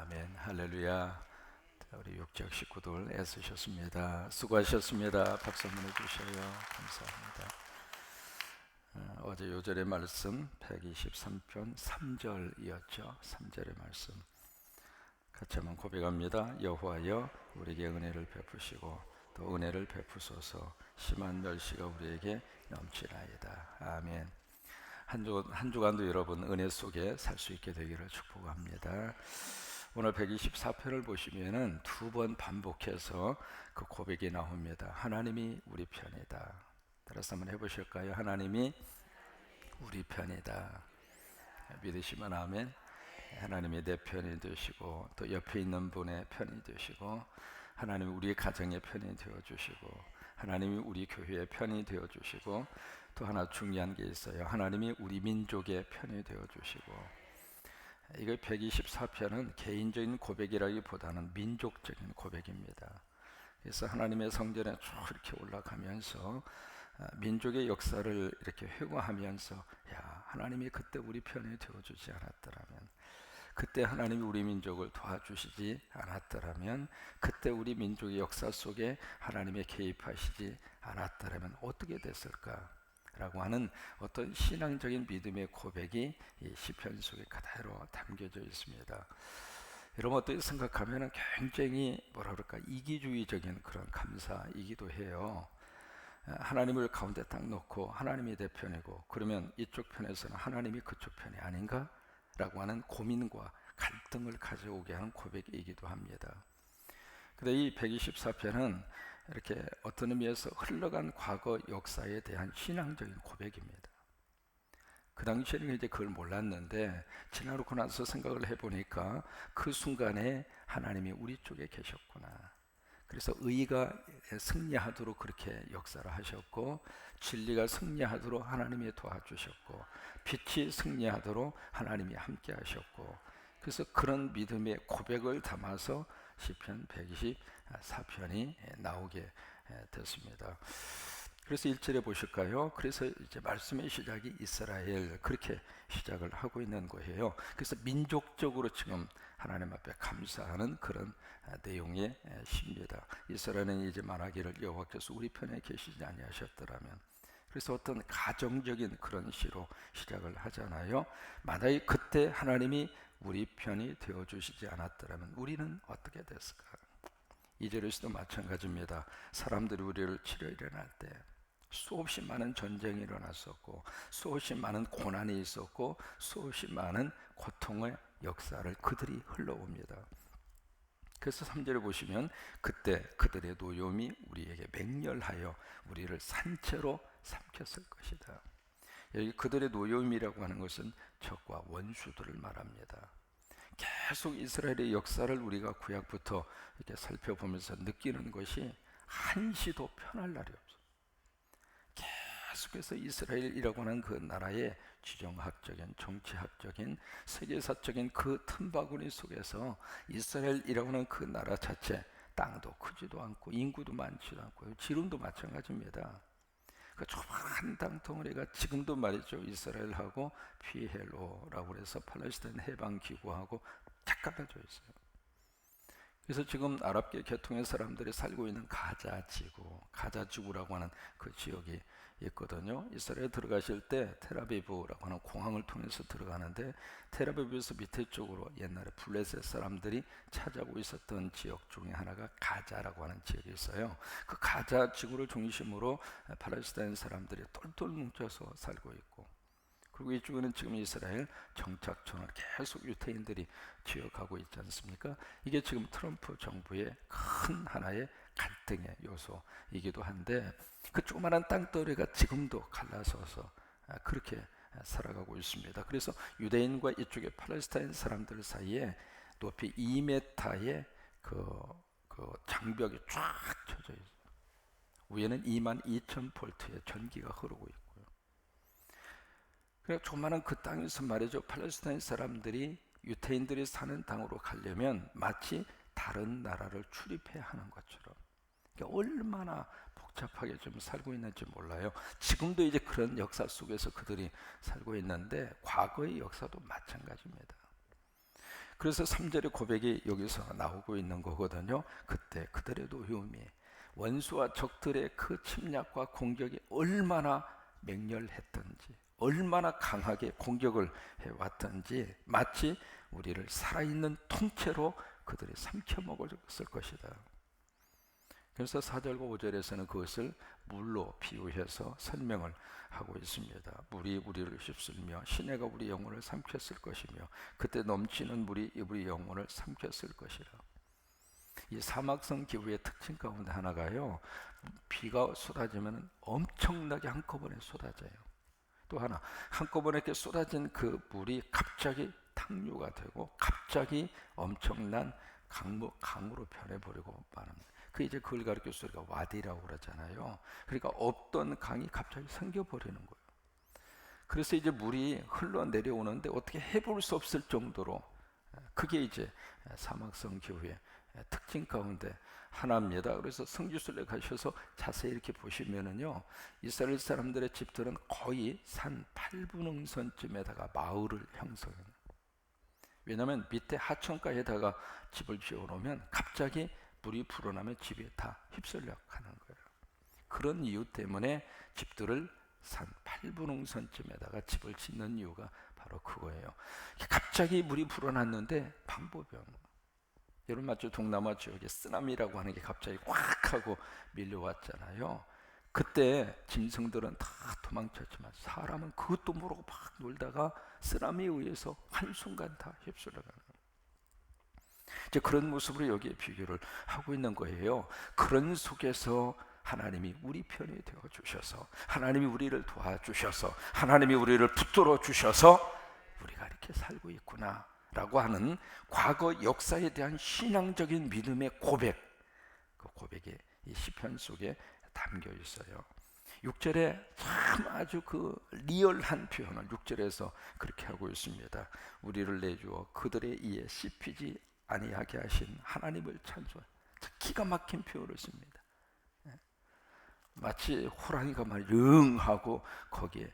아멘. 할렐루야. 우리 육적 식구들 애쓰셨습니다. 수고하셨습니다. 박수 한번 해주셔요. 감사합니다. 어제 요절의 말씀 123편 3절이었죠. 3절의 말씀 같이 한번 고백합니다. 여호와여 우리에게 은혜를 베푸시고 또 은혜를 베푸소서. 심한 멸시가 우리에게 넘치나이다. 아멘. 한 주간도 여러분 은혜 속에 살 수 있게 되기를 축복합니다. 오늘 124편을 보시면은 두 번 반복해서 그 고백이 나옵니다. 하나님이 우리 편이다. 따라서 한번 해보실까요? 하나님이 우리 편이다. 믿으시면 아멘. 하나님이 내 편이 되시고 또 옆에 있는 분의 편이 되시고 하나님이 우리 가정의 편이 되어주시고 하나님이 우리 교회의 편이 되어주시고 또 하나 중요한 게 있어요. 하나님이 우리 민족의 편이 되어주시고. 이거 124편은 개인적인 고백이라기보다는 민족적인 고백입니다. 그래서 하나님의 성전에 쭉 이렇게 올라가면서 민족의 역사를 이렇게 회고하면서 야, 하나님이 그때 우리 편이 되어주지 않았더라면, 그때 하나님이 우리 민족을 도와주시지 않았더라면, 그때 우리 민족의 역사 속에 하나님의 개입하시지 않았더라면 어떻게 됐을까? 라고 하는 어떤 신앙적인 믿음의 고백이 이 시편 속에 그대로 담겨져 있습니다. 여러분 어떻게 생각하면 굉장히 뭐라 그럴까 이기주의적인 그런 감사이기도 해요. 하나님을 가운데 딱 놓고 하나님이 내 편이고 그러면 이쪽 편에서는 하나님이 그쪽 편이 아닌가? 라고 하는 고민과 갈등을 가져오게 하는 고백이기도 합니다. 근데 이 124편은 이렇게 어떤 의미에서 흘러간 과거 역사에 대한 신앙적인 고백입니다. 그 당시에는 이제 그걸 몰랐는데 지나고 나서 생각을 해보니까 그 순간에 하나님이 우리 쪽에 계셨구나. 그래서 의가 승리하도록 그렇게 역사를 하셨고 진리가 승리하도록 하나님이 도와주셨고 빛이 승리하도록 하나님이 함께 하셨고 그래서 그런 믿음의 고백을 담아서 시편 124편이 나오게 됐습니다. 그래서 1절에 보실까요? 그래서 이제 말씀의 시작이 이스라엘 그렇게 시작을 하고 있는 거예요. 그래서 민족적으로 지금 하나님 앞에 감사하는 그런 내용의 시입니다. 이스라엘은 이제 말하기를 여호와께서 우리 편에 계시지 아니하셨더라면. 그래서 어떤 가정적인 그런 시로 시작을 하잖아요. 만약에 그때 하나님이 우리 편이 되어주시지 않았더라면 우리는 어떻게 됐을까? 2절에서도 마찬가지입니다. 사람들이 우리를 치려 일어날 때 수없이 많은 전쟁이 일어났었고 수없이 많은 고난이 있었고 수없이 많은 고통의 역사를 그들이 흘러옵니다. 그래서 3절에 보시면 그때 그들의 노여움이 우리에게 맹렬하여 우리를 산채로 삼켰을 것이다. 여기 그들의 노여움이라고 하는 것은 적과 원수들을 말합니다. 계속 이스라엘의 역사를 우리가 구약부터 이렇게 살펴보면서 느끼는 것이 한시도 편할 날이 없어요. 계속해서 이스라엘이라고 하는 그 나라의 지정학적인, 정치학적인, 세계사적인 그 틈바구니 속에서 이스라엘이라고 하는 그 나라 자체 땅도 크지도 않고 인구도 많지도 않고 지름도 마찬가지입니다. 그 좁은 땅덩어리가 지금도 말이죠 이스라엘하고 피헬로라고 해서 팔레스타인 해방기구하고 착각해져 있어요. 그래서 지금 아랍계 계통의 사람들이 살고 있는 가자지구라고 하는 그 지역이 있거든요. 이스라엘에 들어가실 때 텔아비브라고 하는 공항을 통해서 들어가는데 텔아비브에서 밑에 쪽으로 옛날에 블레셋 사람들이 찾아오고 있었던 지역 중에 하나가 가자라고 하는 지역이 있어요. 그 가자 지구를 중심으로 팔레스타인 사람들이 똘똘 뭉쳐서 살고 있고 그리고 이쪽에는 지금 이스라엘 정착촌을 계속 유태인들이 지어가고 있지 않습니까? 이게 지금 트럼프 정부의 큰 하나의 갈등의 요소이기도 한데 그 조그마한 땅덩어리가 지금도 갈라서서 그렇게 살아가고 있습니다. 그래서 유대인과 이쪽의 팔레스타인 사람들 사이에 높이 2m의 그 장벽이 쫙 쳐져 있어요. 위에는 22,000볼트의 전기가 흐르고 있고 그래서 조그마한 그 땅에서 말이죠 팔레스타인 사람들이 유태인들이 사는 땅으로 가려면 마치 다른 나라를 출입해야 하는 것처럼 그러니까 얼마나 복잡하게 좀 살고 있는지 몰라요. 지금도 이제 그런 역사 속에서 그들이 살고 있는데 과거의 역사도 마찬가지입니다. 그래서 3절의 고백이 여기서 나오고 있는 거거든요. 그때 그들의 노여움이, 원수와 적들의 그 침략과 공격이 얼마나 맹렬했던지, 얼마나 강하게 공격을 해왔던지, 마치 우리를 살아있는 통째로 그들이 삼켜 먹었을 것이다. 그래서 4절과 5절에서는 그것을 물로 비유해서 설명을 하고 있습니다. 물이 우리를 휩쓸며 시내가 우리 영혼을 삼켰을 것이며 그때 넘치는 물이 우리 영혼을 삼켰을 것이라. 이 사막성 기후의 특징 가운데 하나가요, 비가 쏟아지면 엄청나게 한꺼번에 쏟아져요. 또 하나, 한꺼번에 이렇게 쏟아진 그 물이 갑자기 탕류가 되고 갑자기 엄청난 강으로 변해버리고 마는, 그 이제 그걸 가리켜서 우리가 와디라고 그러잖아요. 그러니까 없던 강이 갑자기 생겨버리는 거예요. 그래서 이제 물이 흘러내려오는데 어떻게 해볼 수 없을 정도로, 그게 이제 사막성 기후의 특징 가운데 하나입니다. 그래서 성지순례 가셔서 자세히 이렇게 보시면은요, 이스라엘 사람들의 집들은 거의 산 8분응선쯤에다가 마을을 형성해요. 왜냐하면 밑에 하천가에다가 집을 지어놓으면 갑자기 물이 불어나면 집에 다 휩쓸려 가는 거예요. 그런 이유 때문에 집들을 산 8분응선쯤에다가 집을 짓는 이유가 바로 그거예요. 갑자기 물이 불어났는데 방법이 없는, 여러분 맞죠? 동남아 지역에 쓰나미라고 하는 게 갑자기 확 하고 밀려왔잖아요. 그때 짐승들은 다 도망쳤지만 사람은 그것도 모르고 막 놀다가 쓰나미에 의해서 한순간 다 휩쓸려가는 거예요. 이제 그런 모습으로 여기에 비교를 하고 있는 거예요. 그런 속에서 하나님이 우리 편이 되어 주셔서, 하나님이 우리를 도와주셔서, 하나님이 우리를 붙들어 주셔서 우리가 이렇게 살고 있구나 라고 하는 과거 역사에 대한 신앙적인 믿음의 고백, 그 고백이 이 시편 속에 담겨 있어요. 6절에 참 아주 그 리얼한 표현을 6절에서 그렇게 하고 있습니다. 우리를 내주어 그들의 이에 씹히지 아니하게 하신 하나님을 찬송해. 기가 막힌 표현을 씁니다. 마치 호랑이가 막 영하고 거기에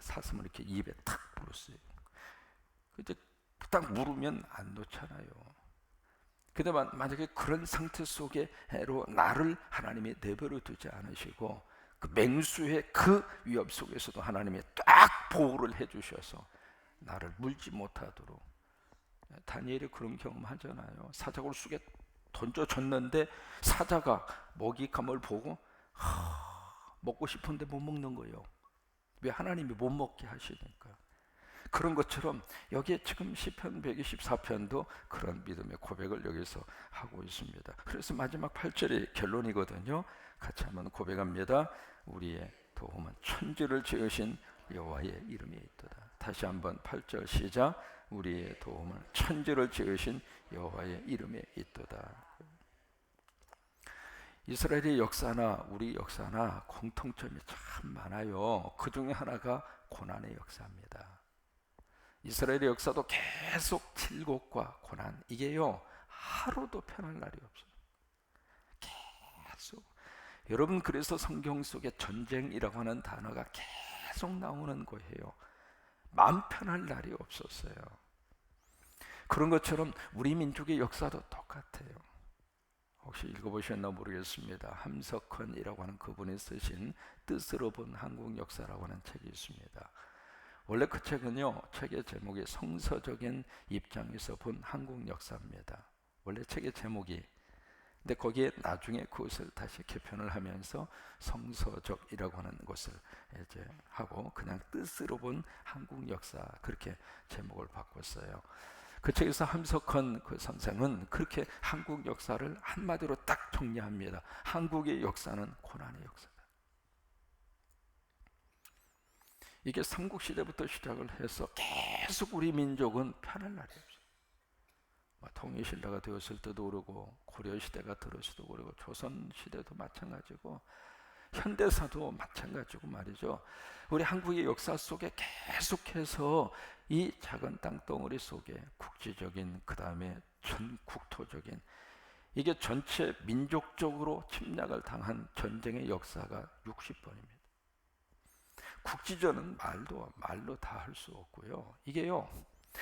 사슴을 이렇게 입에 탁 물었어요. 이제 딱 물으면 안 놓잖아요. 근데 만약에 그런 상태 속에로 나를 하나님이 내버려 두지 않으시고 그 맹수의 그 위협 속에서도 하나님이 딱 보호를 해주셔서 나를 물지 못하도록, 다니엘이 그런 경험 하잖아요. 사자굴 속에 던져졌는데 사자가 먹잇감을 보고 먹고 싶은데 못 먹는 거예요. 왜? 하나님이 못 먹게 하시니까. 그런 것처럼 여기에 지금 시편 124편도 그런 믿음의 고백을 여기서 하고 있습니다. 그래서 마지막 8절이 결론이거든요. 같이 한번 고백합니다. 우리의 도움은 천지를 지으신 여호와의 이름이 있도다. 다시 한번 8절 시작. 우리의 도움은 천지를 지으신 여호와의 이름에 있도다. 이스라엘의 역사나 우리 역사나 공통점이 참 많아요. 그 중에 하나가 고난의 역사입니다. 이스라엘의 역사도 계속 질곡과 고난, 이게요 하루도 편할 날이 없어요. 계속. 여러분, 그래서 성경 속에 전쟁이라고 하는 단어가 계속 나오는 거예요. 마음 편할 날이 없었어요. 그런 것처럼 우리 민족의 역사도 똑같아요. 혹시 읽어보셨나 모르겠습니다. 함석헌이라고 하는 그분이 쓰신 뜻으로 본 한국 역사라고 하는 책이 있습니다. 원래 그 책은요, 책의 제목이 성서적인 입장에서 본 한국 역사입니다. 원래 책의 제목이. 근데 거기에 나중에 그것을 다시 개편을 하면서 성서적이라고 하는 것을 이제 하고 그냥 뜻으로 본 한국 역사, 그렇게 제목을 바꿨어요. 그 책에서 함석헌 그 선생은 그렇게 한국 역사를 한마디로 딱 정리합니다. 한국의 역사는 고난의 역사다. 이게 삼국시대부터 시작을 해서 계속 우리 민족은 편할 날이 없어요. 통일신라가 되었을 때도 그러고 고려시대가 들어서도 그러고 조선시대도 마찬가지고 현대사도 마찬가지고 말이죠. 우리 한국의 역사 속에 계속해서 이 작은 땅덩어리 속에 국지적인, 그 다음에 전국토적인, 이게 전체 민족적으로 침략을 당한 전쟁의 역사가 60번입니다. 국지전은 말로 다 할 수 없고요. 이게요,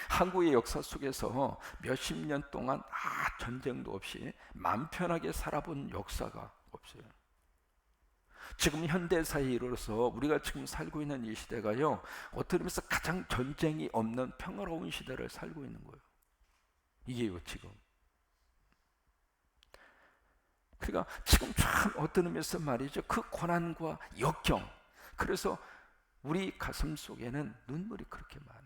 한국의 역사 속에서 몇십 년 동안 전쟁도 없이 맘 편하게 살아본 역사가 없어요. 지금 현대사에 이르러서 우리가 지금 살고 있는 이 시대가요, 어떻게 보면 가장 전쟁이 없는 평화로운 시대를 살고 있는 거예요. 이게요 지금. 그러니까 지금 참 어떤 의미에서 말이죠, 그 고난과 역경, 그래서 우리 가슴 속에는 눈물이 그렇게 많은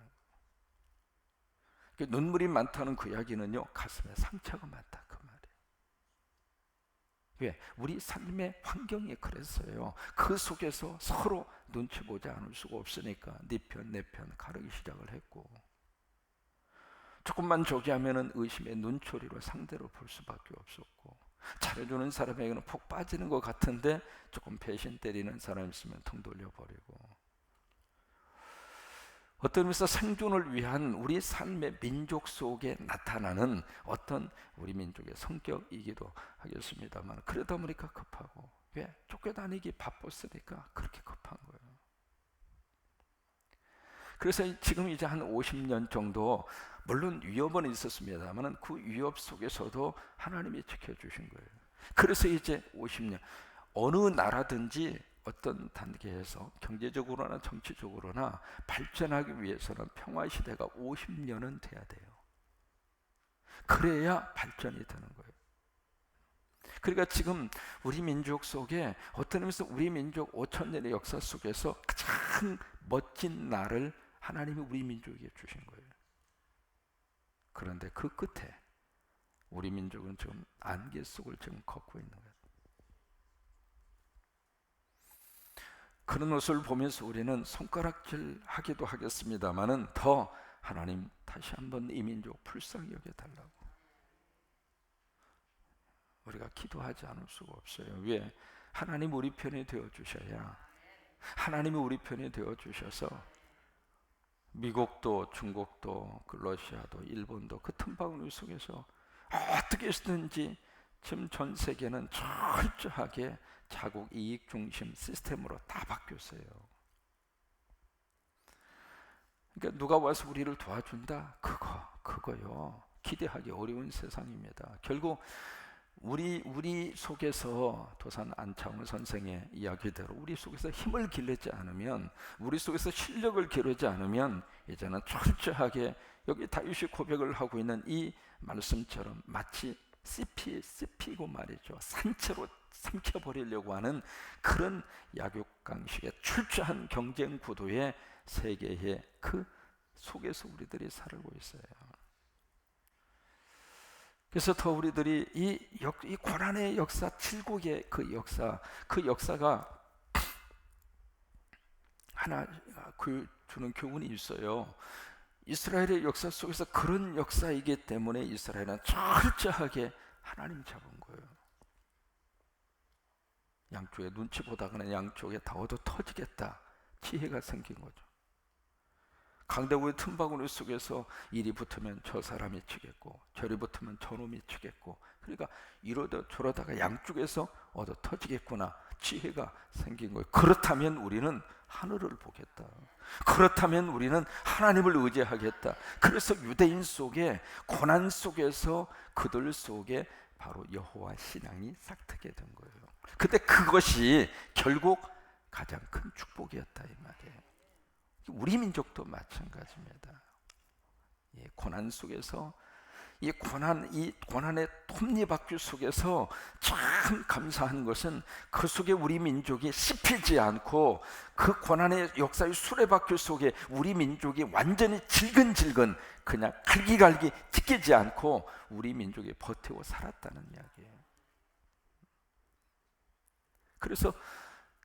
거예요. 눈물이 많다는 그 이야기는요, 가슴에 상처가 많다 그 말이에요. 왜? 우리 삶의 환경이 그랬어요. 그 속에서 서로 눈치 보지 않을 수가 없으니까 네 편 내 편 가르기 시작을 했고, 조금만 저기 하면은 의심의 눈초리로 상대로 볼 수밖에 없었고, 잘해주는 사람에게는 푹 빠지는 것 같은데 조금 배신 때리는 사람 있으면 등 돌려버리고, 어떤 의미에서 생존을 위한 우리 삶의 민족 속에 나타나는 어떤 우리 민족의 성격이기도 하겠습니다만, 그러다 보니까 급하고, 왜? 쫓겨다니기 바빴으니까 그렇게 급한 거예요. 그래서 지금 이제 한 50년 정도, 물론 위협은 있었습니다만 그 위협 속에서도 하나님이 지켜주신 거예요. 그래서 이제 50년, 어느 나라든지 어떤 단계에서 경제적으로나 정치적으로나 발전하기 위해서는 평화 시대가 50년은 돼야 돼요. 그래야 발전이 되는 거예요. 그러니까 지금 우리 민족 속에 어떤 의미에서 우리 민족 5,000년의 역사 속에서 가장 멋진 날을 하나님이 우리 민족에게 주신 거예요. 그런데 그 끝에 우리 민족은 지금 안개 속을 지금 걷고 있는 거예요. 그런 모습을 보면서 우리는 손가락질 하기도 하겠습니다만은 더 하나님 다시 한번 이 민족 불쌍히 여겨달라고 우리가 기도하지 않을 수가 없어요. 왜? 하나님 우리 편이 되어주셔야, 하나님이 우리 편이 되어주셔서 미국도 중국도 그 러시아도 일본도 그 틈바구니 속에서 어떻게 쓰든지 지금 전 세계는 철저하게 자국 이익 중심 시스템으로 다 바뀌었어요. 그러니까 누가 와서 우리를 도와준다? 그거요. 기대하기 어려운 세상입니다. 결국 우리 속에서 도산 안창훈 선생의 이야기대로 우리 속에서 힘을 기르지 않으면, 우리 속에서 실력을 기르지 않으면 이제는 철저하게 여기 다윗이 고백을 하고 있는 이 말씀처럼 마치 씹히고 말이죠, 산채로 삼켜버리려고 하는 그런 약육강식의 철저한 경쟁 구도의 세계의 그 속에서 우리들이 살고 있어요. 그래서 더 우리들이 이 고난의 역사, 칠국의 그 역사가 하나 주는 교훈이 있어요. 이스라엘의 역사 속에서 그런 역사이기 때문에 이스라엘은 철저하게 하나님 잡은 거예요. 양쪽에 눈치 보다가는 양쪽에 다 얻어 터지겠다, 지혜가 생긴 거죠. 강대국의 틈바구니 속에서 이리 붙으면 저 사람이 치겠고 저리 붙으면 저놈이 치겠고, 그러니까 이러다 저러다가 양쪽에서 얻어 터지겠구나, 지혜가 생긴 거예요. 그렇다면 우리는 하늘을 보겠다. 그렇다면 우리는 하나님을 의지하겠다. 그래서 유대인 속에 고난 속에서 그들 속에 바로 여호와 신앙이 싹트게 된 거예요. 근데 그것이 결국 가장 큰 축복이었다 이 말이에요. 우리 민족도 마찬가지입니다. 고난 속에서 이 고난의 톱니바퀴 속에서 참 감사한 것은 그 속에 우리 민족이 씹히지 않고, 그 고난의 역사의 수레바퀴 속에 우리 민족이 완전히 질근질근 그냥 갈기갈기 찢기지 않고 우리 민족이 버티고 살았다는 이야기예요. 그래서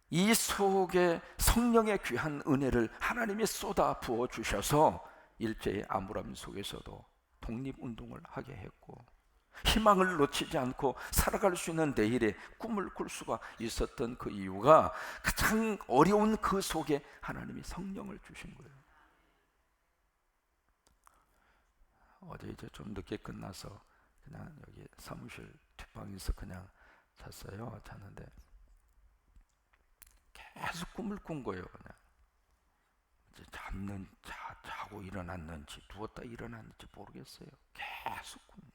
이 속에 성령의 귀한 은혜를 하나님이 쏟아 부어 주셔서 일제의 암울함 속에서도 독립운동을 하게 했고, 희망을 놓치지 않고 살아갈 수 있는 내일의 꿈을 꿀 수가 있었던 그 이유가 가장 어려운 그 속에 하나님이 성령을 주신 거예요. 어제 이제 좀 늦게 끝나서 그냥 여기 사무실 뒷방에서 그냥 잤어요. 잤는데 계속 꿈을 꾼 거예요. 그냥 이제 자고 일어났는지 누웠다 일어났는지 모르겠어요. 계속 꾸네.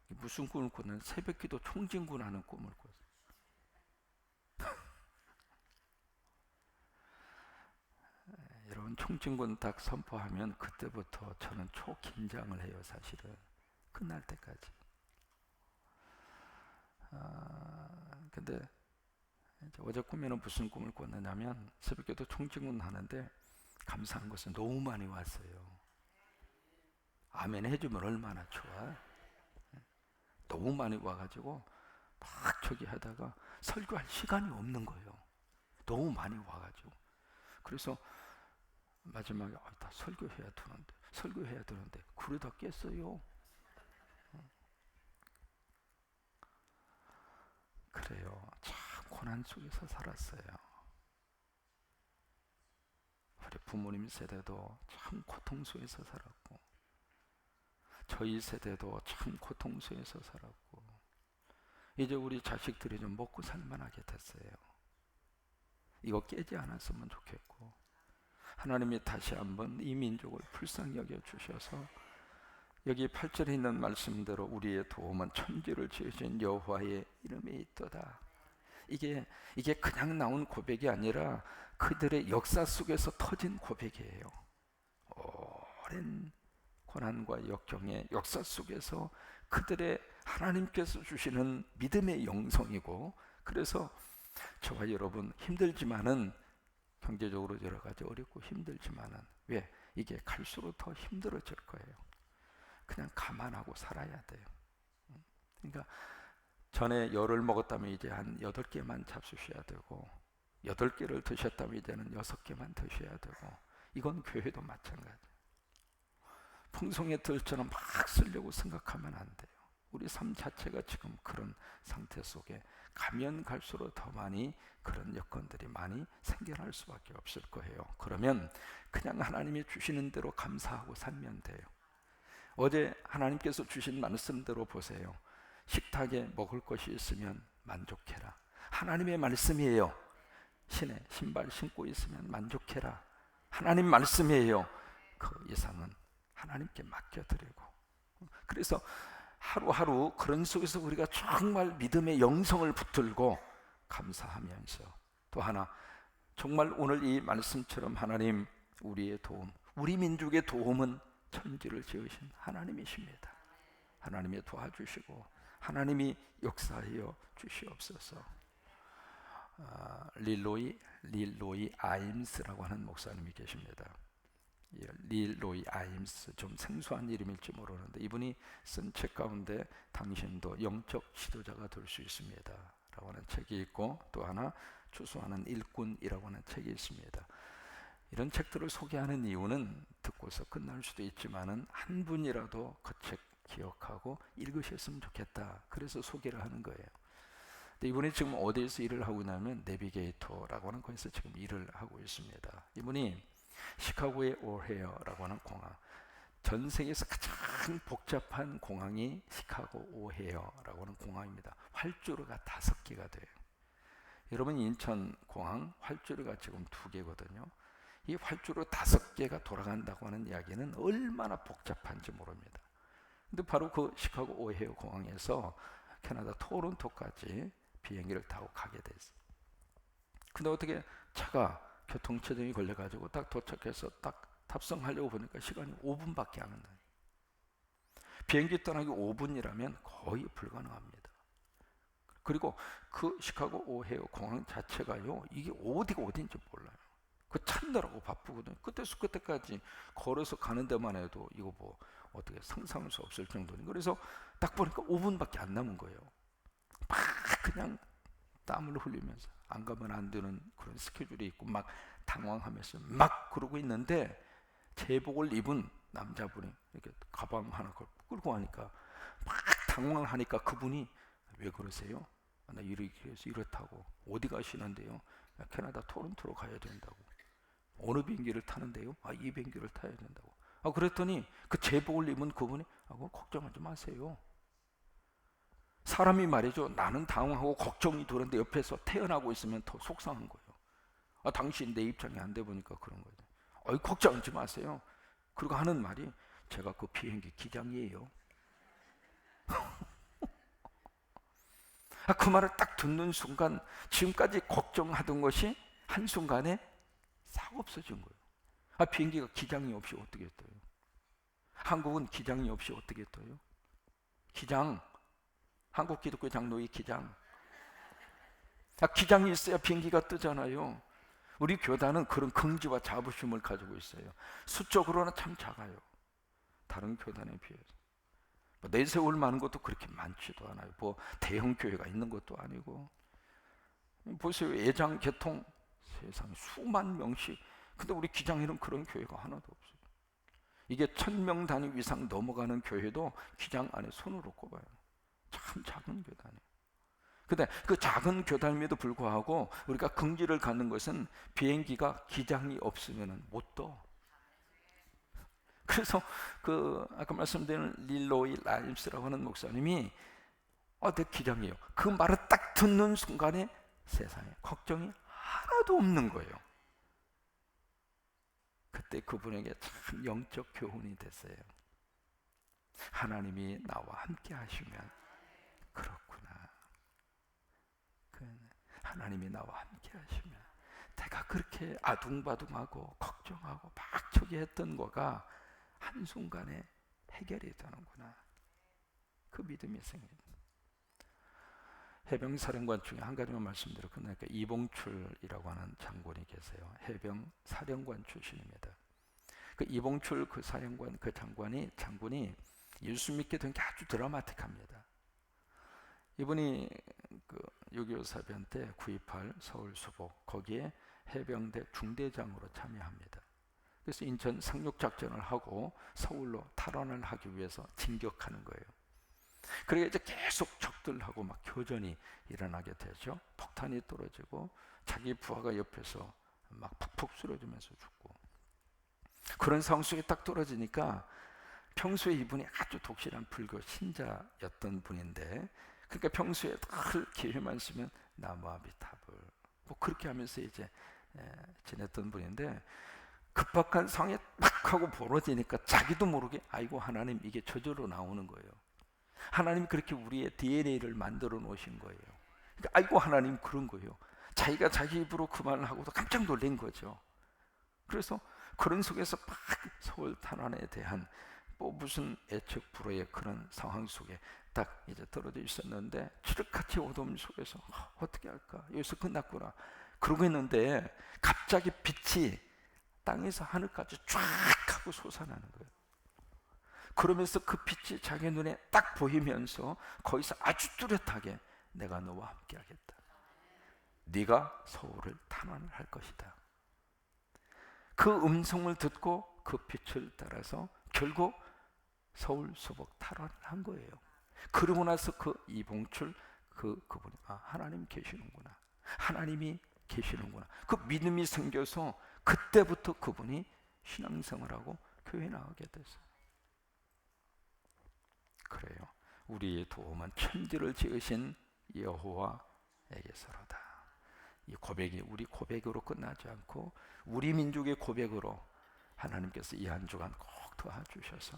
무슨 꿈을 꾸는? 새벽기도 총진군하는 꿈을 꿨어요. 여러분, 총진군 딱 선포하면 그때부터 저는 초긴장을 해요. 사실은 끝날 때까지. 근데 어제 꿈에는 무슨 꿈을 꿨느냐면 새벽기도 총진군 하는데 감사한 것은 너무 많이 왔어요. 아멘 해주면 얼마나 좋아. 너무 많이 와가지고 막 저기 하다가 설교할 시간이 없는 거예요. 너무 많이 와가지고. 그래서 마지막에 다 설교해야 되는데 그러다 깼어요. 그래요. 참 고난 속에서 살았어요. 우리 부모님 세대도 참 고통 속에서 살았고, 저희 세대도 참 고통 속에서 살았고, 이제 우리 자식들이 좀 먹고 살만하게 됐어요. 이거 깨지 않았으면 좋겠고, 하나님이 다시 한번 이 민족을 불쌍히 여겨 주셔서 여기 8절에 있는 말씀대로 우리의 도움은 천지를 지으신 여호와의 이름에 있도다. 이게 그냥 나온 고백이 아니라 그들의 역사 속에서 터진 고백이에요. 오랜 고난과 역경의 역사 속에서 그들의 하나님께서 주시는 믿음의 영성이고, 그래서 저와 여러분 힘들지만은, 경제적으로 여러 가지 어렵고 힘들지만은, 왜? 이게 갈수록 더 힘들어질 거예요. 그냥 감안하고 살아야 돼요. 그러니까 전에 열을 먹었다면 이제 한 8개만 잡수셔야 되고, 8개를 드셨다면 이제는 6개만 드셔야 되고, 이건 교회도 마찬가지. 풍성의 들처럼 막 쓰려고 생각하면 안 돼요. 우리 삶 자체가 지금 그런 상태 속에 가면 갈수록 더 많이 그런 여건들이 많이 생겨날 수밖에 없을 거예요. 그러면 그냥 하나님이 주시는 대로 감사하고 살면 돼요. 어제 하나님께서 주신 말씀대로 보세요. 식탁에 먹을 것이 있으면 만족해라. 하나님의 말씀이에요. 신의 신발 신고 있으면 만족해라. 하나님 말씀이에요. 그 이상은 하나님께 맡겨드리고, 그래서 하루하루 그런 속에서 우리가 정말 믿음의 영성을 붙들고 감사하면서, 또 하나 정말 오늘 이 말씀처럼 하나님, 우리의 도움, 우리 민족의 도움은 천지를 지으신 하나님이십니다. 하나님이 도와주시고 하나님이 역사하여 주시옵소서. 릴로이 아임스라고 하는 목사님이 계십니다. 릴로이 아임스, 좀 생소한 이름일지 모르는데 이분이 쓴 책 가운데 당신도 영적 지도자가 될 수 있습니다 라고 하는 책이 있고, 또 하나 추수하는 일꾼이라고 하는 책이 있습니다. 이런 책들을 소개하는 이유는 듣고서 끝날 수도 있지만은 한 분이라도 그 책 기억하고 읽으셨으면 좋겠다, 그래서 소개를 하는 거예요. 근데 이분이 지금 어디에서 일을 하고 있냐면 내비게이터라고 하는 곳에서 지금 일을 하고 있습니다. 이분이 시카고의 오헤어라고 하는 공항, 전 세계에서 가장 복잡한 공항이 시카고 오헤어라고 하는 공항입니다. 활주로가 5개가 돼요. 여러분, 인천공항 활주로가 지금 2개거든요. 이 활주로 5개가 돌아간다고 하는 이야기는 얼마나 복잡한지 모릅니다. 근데 바로 그 시카고 오헤어 공항에서 캐나다 토론토까지 비행기를 타고 가게 됐어요. 근데 어떻게 차가 교통체증이 걸려가지고 딱 도착해서 딱 탑승하려고 보니까 시간이 5분밖에 안 나요. 비행기 떠나기 5분이라면 거의 불가능합니다. 그리고 그 시카고 오헤어 공항 자체가요, 이게 어디가 어딘지 몰라요. 그 찾느라고 바쁘거든요. 끝에서 끝에까지 걸어서 가는 데만 해도 이거 뭐 어떻게 상상할 수 없을 정도니. 그래서 딱 보니까 5분밖에 안 남은 거예요. 막 그냥 땀을 흘리면서 안 가면 안 되는 그런 스케줄이 있고 막 당황하면서 막 그러고 있는데, 제복을 입은 남자분이 이렇게 가방 하나 끌고 가니까 막 당황을 하니까 그분이 왜 그러세요? 나 이렇다고. 어디 가시는데요? 캐나다 토론토로 가야 된다고. 어느 비행기를 타는데요? 이 비행기를 타야 된다고. 그랬더니 그 제복을 입은 그분이 걱정하지 마세요. 사람이 말이죠, 나는 당황하고 걱정이 되는데 옆에서 태어나고 있으면 더 속상한 거예요. 당신 내 입장이 안 돼 보니까 그런 거죠. 걱정하지 마세요. 그리고 하는 말이 제가 그 비행기 기장이에요. 그 말을 딱 듣는 순간 지금까지 걱정하던 것이 한순간에 싹 없어진 거예요. 비행기가 기장이 없이 어떻게 떠요? 한국은 기장이 없이 어떻게 떠요? 기장, 한국 기독교 장로의 기장. 기장이 있어야 비행기가 뜨잖아요. 우리 교단은 그런 긍지와 자부심을 가지고 있어요. 수적으로는 참 작아요. 다른 교단에 비해서. 내세울 많은 것도 그렇게 많지도 않아요. 대형 교회가 있는 것도 아니고. 보세요. 예장 개통 세상에 수만 명씩. 근데 우리 기장에는 그런 교회가 하나도 없어요. 이게 1000명 단위 이상 넘어가는 교회도 기장 안에 손으로 꼽아요. 참 작은 교단이에요. 근데 그 작은 교단임에도 불구하고 우리가 긍지를 갖는 것은 비행기가 기장이 없으면 못 떠. 그래서 아까 말씀드린 릴로이 라임스라고 하는 목사님이 내 기장이에요. 그 말을 딱 듣는 순간에 세상에 걱정이 하나도 없는 거예요. 그때 그분에게 참 영적 교훈이 됐어요. 하나님이 나와 함께 하시면 그렇구나. 하나님이 나와 함께 하시면 내가 그렇게 아둥바둥하고 걱정하고 막 저기 했던 거가 한순간에 해결이 되는구나. 그 믿음이 생깁니다. 해병사령관 중에 한 가지만 말씀드려 끝나니까 이봉출이라고 하는 장군이 계세요. 해병사령관 출신입니다. 그 이봉출 그 사령관 그 장군이 예수 믿게 된 게 아주 드라마틱합니다. 이분이 그6.25 사변 때 구입할 서울 수복 거기에 해병대 중대장으로 참여합니다. 그래서 인천 상륙작전을 하고 서울로 탈환을 하기 위해서 진격하는 거예요. 그러게 이제 계속 적들하고 막 교전이 일어나게 되죠. 폭탄이 떨어지고 자기 부하가 옆에서 막 푹푹 쓰러지면서 죽고 그런 상황 속에 딱 떨어지니까 평소에 이분이 아주 독실한 불교 신자였던 분인데 그러니까 평소에 늘 기회만 쓰면 나무아미타불 그렇게 하면서 이제 지냈던 분인데 급박한 상황에 딱 하고 벌어지니까 자기도 모르게 아이고 하나님 이게 저절로 나오는 거예요. 하나님 그렇게 우리의 DNA를 만들어 놓으신 거예요. 그러니까 아이고 하나님 그런 거예요. 자기가 자기 입으로 그 말을 하고도 깜짝 놀란 거죠. 그래서 그런 속에서 막 서울 탄환에 대한 무슨 애측 불허의 그런 상황 속에 딱 이제 떨어져 있었는데 칠흑같이 어둠 속에서 어떻게 할까? 여기서 끝났구나. 그러고 있는데 갑자기 빛이 땅에서 하늘까지 쫙 하고 솟아나는 거예요. 그러면서 그 빛이 자기 눈에 딱 보이면서 거기서 아주 뚜렷하게 내가 너와 함께 하겠다. 네가 서울을 탄환을 할 것이다. 그 음성을 듣고 그 빛을 따라서 결국 서울 수복 탈환을 한 거예요. 그러고 나서 그 이봉출 그분이 하나님 계시는구나. 하나님이 계시는구나. 그 믿음이 생겨서 그때부터 그분이 신앙생활하고 교회 나가게 됐어요. 그래요. 우리의 도움은 천지를 지으신 여호와에게서로다. 이 고백이 우리 고백으로 끝나지 않고 우리 민족의 고백으로 하나님께서 이 한 주간 꼭 도와주셔서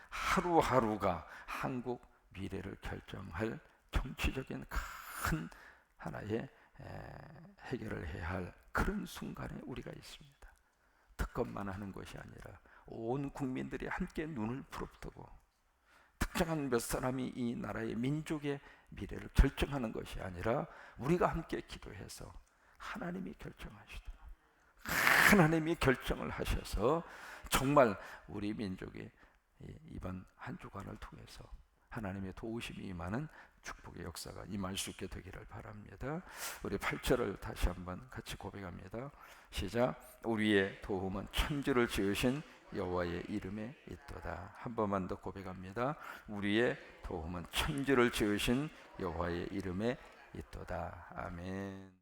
하루하루가 한국 미래를 결정할 정치적인 큰 하나의 해결을 해야 할 그런 순간에 우리가 있습니다. 특검만 하는 것이 아니라 온 국민들이 함께 눈을 부릅뜨고 특정한 몇 사람이 이 나라의 민족의 미래를 결정하는 것이 아니라 우리가 함께 기도해서 하나님이 결정하시도록 하나님이 결정을 하셔서 정말 우리 민족이 이번 한 주간을 통해서 하나님의 도우심이 임하는 축복의 역사가 임할 수 있게 되기를 바랍니다. 우리 8절을 다시 한번 같이 고백합니다. 시작. 우리의 도움은 천지를 지으신 여호와의 이름에 있도다. 한 번만 더 고백합니다. 우리의 도움은 천지를 지으신 여호와의 이름에 있도다. 아멘.